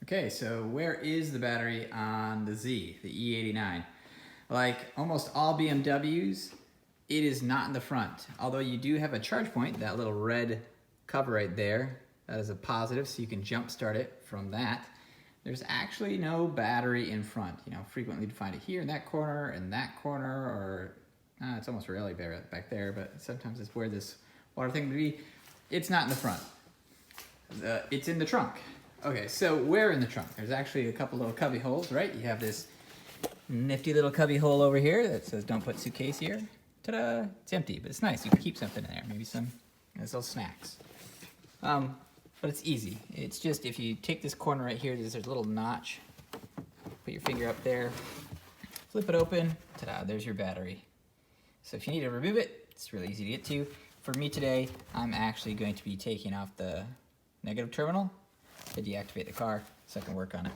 Okay, so where is the battery on the Z, the E89? Like almost all BMWs, it is not in the front. Although you do have a charge point, that little red cover right there, that is a positive, so you can jump start it from that. There's actually no battery in front. You know, frequently you'd find it here in that corner, or it's almost rarely back there, but sometimes it's where this water thing would be. It's not in the front. It's in the trunk. Okay, so where in the trunk? There's actually a couple little cubby holes, right? You have this nifty little cubby hole over here that says don't put suitcase here. Ta-da! It's empty, but it's nice. You can keep something in there. Maybe some little snacks. But it's easy. It's just if you take this corner right here, there's a little notch. Put your finger up there. Flip it open. Ta-da! There's your battery. So if you need to remove it, it's really easy to get to. For me today, I'm actually going to be taking off the negative terminal to deactivate the car so I can work on it.